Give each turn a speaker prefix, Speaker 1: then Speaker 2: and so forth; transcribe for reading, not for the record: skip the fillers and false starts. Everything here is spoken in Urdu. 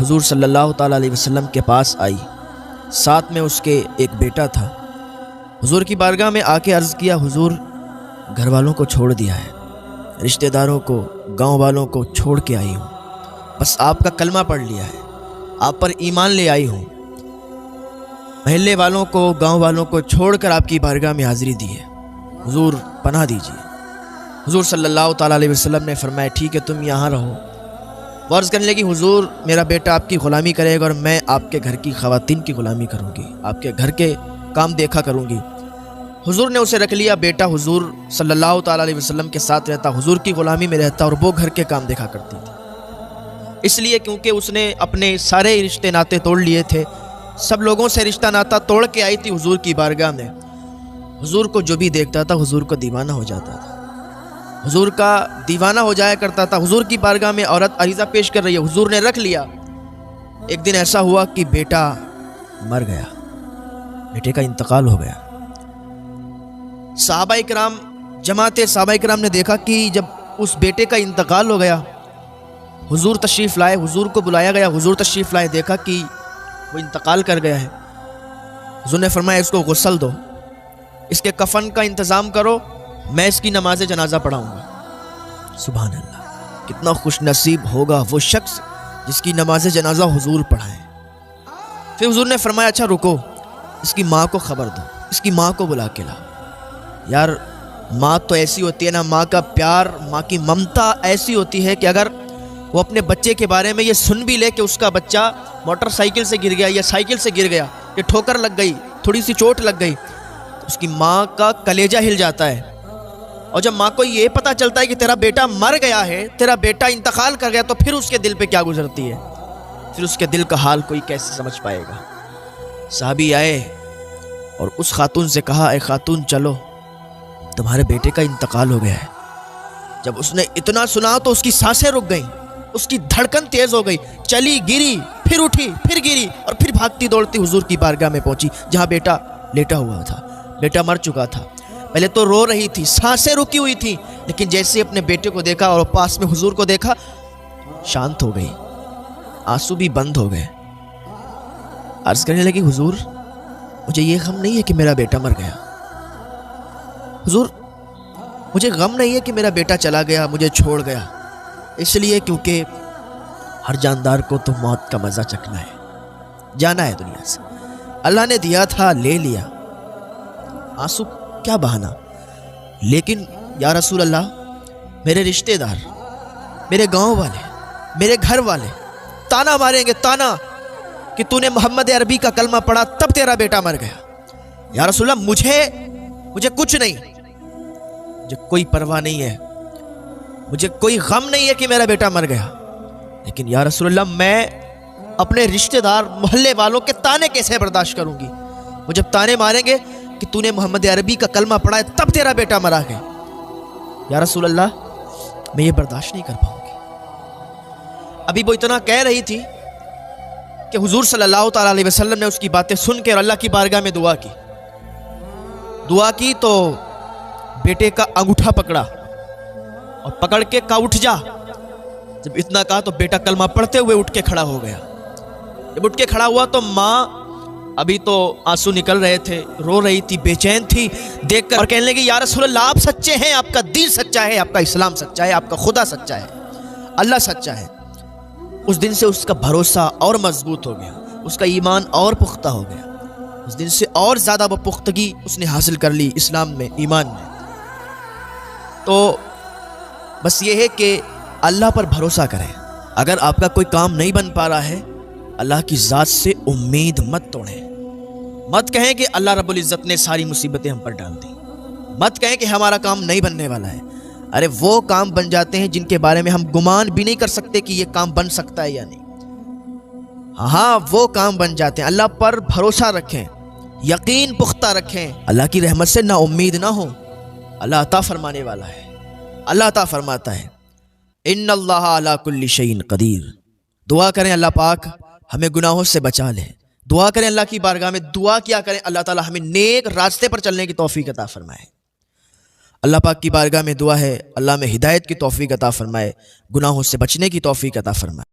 Speaker 1: حضور صلی اللہ تعالیٰ علیہ وسلم کے پاس آئی، ساتھ میں اس کے ایک بیٹا تھا۔ حضور کی بارگاہ میں آ کے عرض کیا، حضور گھر والوں کو چھوڑ دیا ہے، رشتہ داروں کو، گاؤں والوں کو چھوڑ کے آئی ہوں، بس آپ کا کلمہ پڑھ لیا ہے، آپ پر ایمان لے آئی ہوں، محلے والوں کو، گاؤں والوں کو چھوڑ کر آپ کی بارگاہ میں حاضری دی ہے، حضور پناہ دیجیے۔ حضور صلی اللہ تعالیٰ علیہ وسلم نے فرمایا، ٹھیک ہے تم یہاں رہو۔ وہ عرض کرنے لگی، حضور میرا بیٹا آپ کی غلامی کرے گا اور میں آپ کے گھر کی خواتین کی غلامی کروں گی، آپ کے گھر کے کام دیکھا کروں گی۔ حضور نے اسے رکھ لیا، بیٹا حضور صلی اللہ تعالیٰ علیہ وسلم کے ساتھ رہتا، حضور کی غلامی میں رہتا اور وہ گھر کے کام دیکھا کرتی تھی، اس لیے کیونکہ اس نے اپنے سارے رشتے ناتے توڑ لیے تھے، سب لوگوں سے رشتہ ناتا توڑ کے آئی تھی حضور کی بارگاہ میں۔ حضور کو جو بھی دیکھتا تھا حضور کو دیوانہ ہو جاتا تھا، حضور کا دیوانہ ہو جایا کرتا تھا۔ حضور کی بارگاہ میں عورت عریضہ پیش کر رہی ہے، حضور نے رکھ لیا۔ ایک دن ایسا ہوا کہ بیٹا مر گیا، بیٹے کا انتقال ہو گیا۔ صحابہ کرام، جماعت صحابہ کرام نے دیکھا کہ جب اس بیٹے کا انتقال ہو گیا، حضور تشریف لائے، حضور کو بلایا گیا، حضور تشریف لائے، دیکھا کہ وہ انتقال کر گیا ہے۔ حضور نے فرمایا، اس کو غسل دو، اس کے کفن کا انتظام کرو، میں اس کی نماز جنازہ پڑھاؤں گا۔ سبحان اللہ، کتنا خوش نصیب ہوگا وہ شخص جس کی نماز جنازہ حضور پڑھائیں۔ پھر حضور نے فرمایا، اچھا رکو، اس کی ماں کو خبر دو، اس کی ماں کو بلا کے لاؤ۔ یار ماں تو ایسی ہوتی ہے نا، ماں کا پیار، ماں کی ممتا ایسی ہوتی ہے کہ اگر وہ اپنے بچے کے بارے میں یہ سن بھی لے کہ اس کا بچہ موٹر سائیکل سے گر گیا یا سائیکل سے گر گیا یا ٹھوکر لگ گئی، تھوڑی سی چوٹ لگ گئی، اس کی ماں کا کلیجہ ہل جاتا ہے۔ اور جب ماں کو یہ پتہ چلتا ہے کہ تیرا بیٹا مر گیا ہے، تیرا بیٹا انتقال کر گیا، تو پھر اس کے دل پہ کیا گزرتی ہے، پھر اس کے دل کا حال کوئی کیسے سمجھ پائے گا۔ صحابی آئے اور اس خاتون سے کہا، اے خاتون چلو، تمہارے بیٹے کا انتقال ہو گیا ہے۔ جب اس نے اتنا سنا تو اس کی سانسیں رک گئیں، اس کی دھڑکن تیز ہو گئی، چلی، گری، پھر اٹھی، پھر گری اور پھر بھاگتی دوڑتی حضور کی بارگاہ میں پہنچی جہاں بیٹا لیٹا ہوا تھا۔ بیٹا مر چکا تھا، پہلے تو رو رہی تھی، سانسیں رکی ہوئی تھی، لیکن جیسے اپنے بیٹے کو دیکھا اور پاس میں حضور کو دیکھا، شانت ہو گئی، آنسو بھی بند ہو گئے۔ عرض کرنے لگی، حضور مجھے یہ غم نہیں ہے کہ میرا بیٹا مر گیا، حضور مجھے غم نہیں ہے کہ میرا بیٹا چلا گیا، مجھے چھوڑ گیا، اس لیے کیونکہ ہر جاندار کو تو موت کا مزہ چکھنا ہے، جانا ہے دنیا سے، اللہ نے دیا تھا لے لیا، آنسو کیا بہانا۔ لیکن یا رسول اللہ، میرے رشتہ دار، میرے گاؤں والے، میرے گھر والے تانا ماریں گے، تانا کہ تو نے محمد عربی کا کلمہ پڑھا تب تیرا بیٹا مر گیا۔ یا رسول اللہ، مجھے کچھ نہیں، مجھے کوئی پرواہ نہیں ہے، مجھے کوئی غم نہیں ہے کہ میرا بیٹا مر گیا، لیکن یا رسول اللہ میں اپنے رشتہ دار، محلے والوں کے تانے کیسے برداشت کروں گی؟ وہ جب تانے ماریں گے کہ تو نے محمد عربی کا کلمہ پڑھا ہے تب تیرا بیٹا مرا ہے، یا رسول اللہ میں یہ برداشت نہیں کر پاؤں گی۔ ابھی وہ اتنا کہہ رہی تھی کہ حضور صلی اللہ تعالیٰ علیہ وسلم نے اس کی باتیں سن کے اور اللہ کی بارگاہ میں دعا کی تو بیٹے کا انگوٹھا پکڑا اور پکڑ کے کہا، اٹھ جا۔ جب اتنا کہا تو بیٹا کلمہ پڑھتے ہوئے اٹھ کے کھڑا ہو گیا۔ جب اٹھ کے کھڑا ہوا تو ماں، ابھی تو آنسو نکل رہے تھے، رو رہی تھی، بے چین تھی دیکھ کر، اور کہنے لگی، یا رسول اللہ آپ سچے ہیں، آپ کا دین سچا ہے، آپ کا اسلام سچا ہے، آپ کا خدا سچا ہے، اللہ سچا ہے۔ اس دن سے اس کا بھروسہ اور مضبوط ہو گیا، اس کا ایمان اور پختہ ہو گیا، اس دن سے اور زیادہ وہ پختگی اس نے حاصل کر لی اسلام میں، ایمان میں۔ تو بس یہ ہے کہ اللہ پر بھروسہ کریں، اگر آپ کا کوئی کام نہیں بن پا رہا ہے، اللہ کی ذات سے امید مت توڑیں، مت کہیں کہ اللہ رب العزت نے ساری مصیبتیں ہم پر ڈال دیں، مت کہیں کہ ہمارا کام نہیں بننے والا ہے۔ ارے وہ کام بن جاتے ہیں جن کے بارے میں ہم گمان بھی نہیں کر سکتے کہ یہ کام بن سکتا ہے یا نہیں، ہاں وہ کام بن جاتے ہیں۔ اللہ پر بھروسہ رکھیں، یقین پختہ رکھیں، اللہ کی رحمت سے نا امید نہ ہو، اللہ عطا فرمانے والا ہے، اللہ عطا فرماتا ہے۔ ان اللہ علی کل شیء قدیر۔ دعا کریں اللہ پاک ہمیں گناہوں سے بچا لے، دعا کریں اللہ کی بارگاہ میں، دعا کیا کریں اللہ تعالی ہمیں نیک راستے پر چلنے کی توفیق عطا فرمائے۔ اللہ پاک کی بارگاہ میں دعا ہے، اللہ میں ہدایت کی توفیق عطا فرمائے، گناہوں سے بچنے کی توفیق عطا فرمائے۔